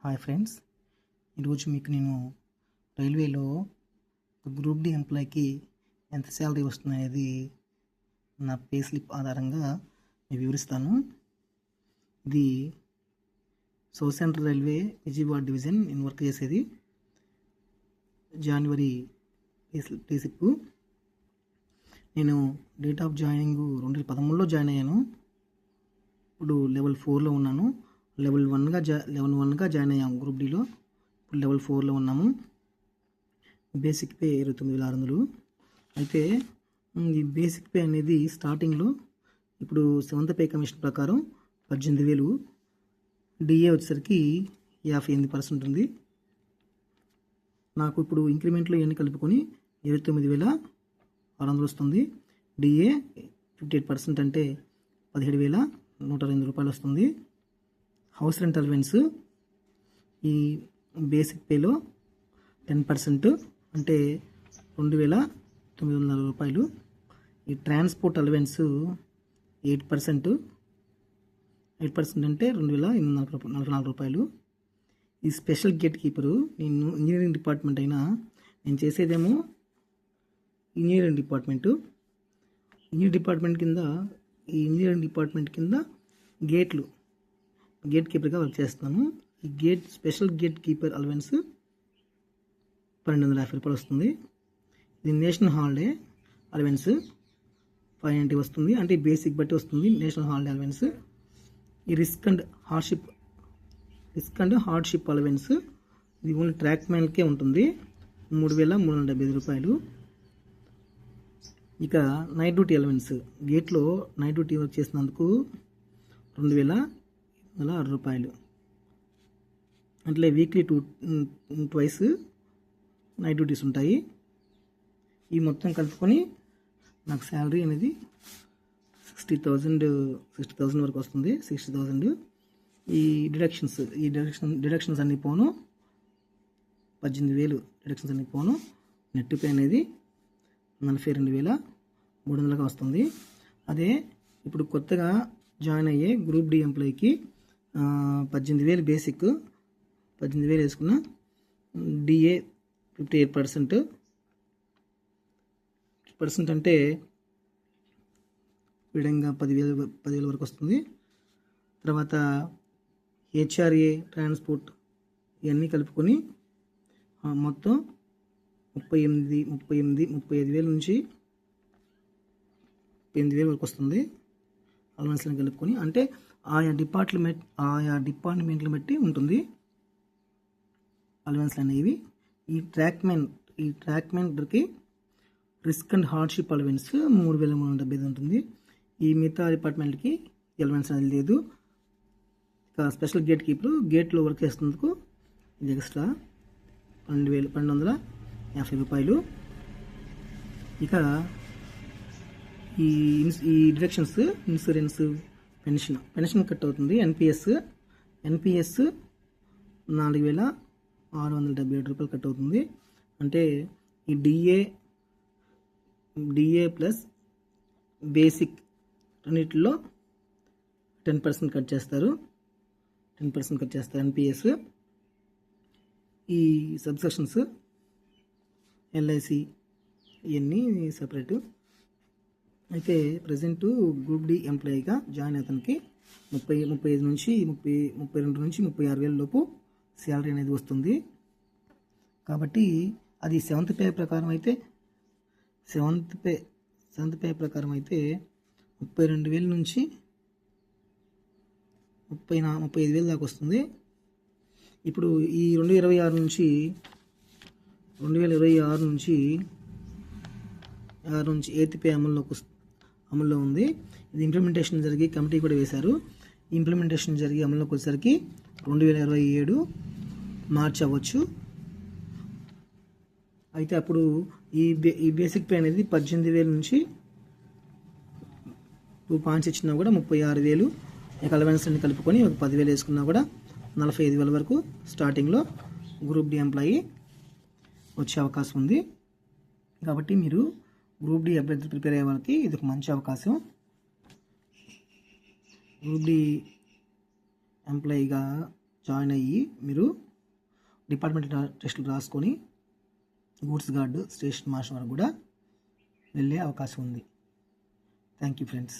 Hi friends, ఈరోజు మీకు నేను రైల్వేలో గ్రూప్ డి ఎంప్లాయ్కి ఎంత శాలరీ వస్తుంది అనేది నా పే స్లిప్ ఆధారంగా నేను వివరిస్తాను. ఇది south central railway Vijayawada division నేను వర్క్ చేసేది. జనవరి పే స్లిప్. నేను డేట్ ఆఫ్ జాయినింగ్ 2013లో జాయిన్ అయ్యాను. ఇప్పుడు లెవెల్ 4లో ఉన్నాను. లెవెల్ 1గా జాయిన్ అయ్యాము గ్రూప్ డిలో. ఇప్పుడు లెవెల్ 4లో ఉన్నాము. Basic pay 29,600. అయితే ఈ బేసిక్ పే అనేది స్టార్టింగ్లో ఇప్పుడు 7th పే కమిషన్ ప్రకారం 18,000. డిఏ వచ్చేసరికి 58% ఉంది. నాకు ఇప్పుడు ఇంక్రిమెంట్లో ఇవన్నీ కలుపుకొని 29,600 వస్తుంది. డిఏ 58% అంటే 17,102 రూపాయలు వస్తుంది. హౌస్ రెంట్ అలవెన్స్ ఈ బేసిక్ పేలో 10% అంటే 2,900 రూపాయలు. ఈ ట్రాన్స్పోర్ట్ అలవెన్స్ 8% అంటే 2,844 రూపాయలు. ఈ స్పెషల్ గేట్ కీపరు, నేను ఇంజనీరింగ్ డిపార్ట్మెంట్ అయినా నేను చేసేదేమో ఇంజనీరింగ్ డిపార్ట్మెంట్ కింద గేట్ కీపర్గా వర్క్ చేస్తున్నాను. ఈ స్పెషల్ గేట్ కీపర్ అలవెన్స్ 1,250 రూపాయలు వస్తుంది. ఇది నేషనల్ హాలిడే అలవెన్స్ 590 వస్తుంది. అంటే బేసిక్ బట్టి వస్తుంది నేషనల్ హాలిడే అలవెన్స్. ఈ రిస్క్ అండ్ హార్డ్షిప్ అలవెన్స్ ఇది ఓన్లీ ట్రాక్ మ్యాన్కే ఉంటుంది, 3,375 రూపాయలు. ఇక నైట్ డ్యూటీ అలవెన్స్, గేట్లో నైట్ డ్యూటీ వర్క్ చేసినందుకు 2,206 రూపాయలు. అంటే వీక్లీ ట్వైస్ నైట్ డ్యూటీస్ ఉంటాయి. ఈ మొత్తం కలుపుకొని నాకు శాలరీ అనేది 60,000 వరకు వస్తుంది. 60,000. ఈ డిడక్షన్స్ అన్ని పోను 18,000 డిడక్షన్స్ అన్ని పోను నెట్ పే అనేది 42,300గా వస్తుంది. అదే ఇప్పుడు కొత్తగా జాయిన్ అయ్యే గ్రూప్ డి ఎంప్లాయీకి 18,000 బేసిక్, 18,000 వేసుకున్న డిఏ 58% అంటే విధంగా 10,000 వరకు వస్తుంది. తర్వాత హెచ్ఆర్ఏ ట్రాన్స్పోర్ట్ ఇవన్నీ కలుపుకొని మొత్తం 35,000 నుంచి 8,000 వరకు వస్తుంది. అలవెన్స్లను కలుపుకొని, అంటే ఆయా డిపార్ట్మెంట్లు బట్టి ఉంటుంది అలవెన్స్లు అనేవి. ఈ ట్రాక్ మ్యాన్కి రిస్క్ అండ్ హార్డ్షిప్ అలవెన్స్ 3,375 ఉంటుంది. ఈ మిగతా డిపార్ట్మెంట్కి అలవెన్స్ అనేది లేదు. ఇక స్పెషల్ గేట్ కీపర్ గేట్లో వర్క్ చేస్తున్నందుకు ఇది ఎక్స్ట్రా 12,250 రూపాయలు. ఇక ఈ డిడక్షన్స్, ఇన్సూరెన్స్, పెన్షన్ కట్ అవుతుంది. ఎన్పిఎస్ 4,677 రూపాయలు కట్ అవుతుంది. అంటే ఈ డిఏ ప్లస్ బేసిక్ రెండింటిలో 10% కట్ చేస్తారు. ఎన్పిఎస్. ఈ సబ్సెక్షన్స్ ఎల్ఐసి ఇవన్నీ సపరేటు. అయితే ప్రజెంటు గ్రూప్ డి ఎంప్లాయీగా జాయిన్ అతనికి 32 నుంచి 36,000 లోపు శాలరీ అనేది వస్తుంది. కాబట్టి అది 7th పే ప్రకారం అయితే 32,000 నుంచి 35,000 దాకా వస్తుంది. ఇప్పుడు ఈ 2026 నుంచి 8th పే అమల్లో ఉంది. ఇది ఇంప్లిమెంటేషన్ జరిగి కమిటీ కూడా వేశారు. ఇంప్లిమెంటేషన్ జరిగి అమల్లోకి వచ్చేసరికి 2027 మార్చి అవ్వచ్చు. అయితే అప్పుడు ఈ బేసిక్ పే అనేది 18,000 నుంచి 2 పాయింట్స్ ఇచ్చినా కూడా 36,000. ఇక అలవెన్స్ అన్ని కలుపుకొని ఒక 10,000 వేసుకున్నా కూడా 45,000 వరకు స్టార్టింగ్లో గ్రూప్ డి ఎంప్లాయీ వచ్చే అవకాశం ఉంది. కాబట్టి మీరు గ్రూప్ డి అభ్యర్థులు ప్రిపేర్ అయ్యే వాళ్ళకి ఇది ఒక మంచి అవకాశం. గ్రూప్ డి ఎంప్లాయీగా జాయిన్ అయ్యి మీరు డిపార్ట్మెంటల్ టెస్టులు రాసుకొని గూడ్స్ గార్డ్ స్టేషన్ మాస్టర్ వరకు కూడా వెళ్ళే అవకాశం ఉంది. Thank you friends.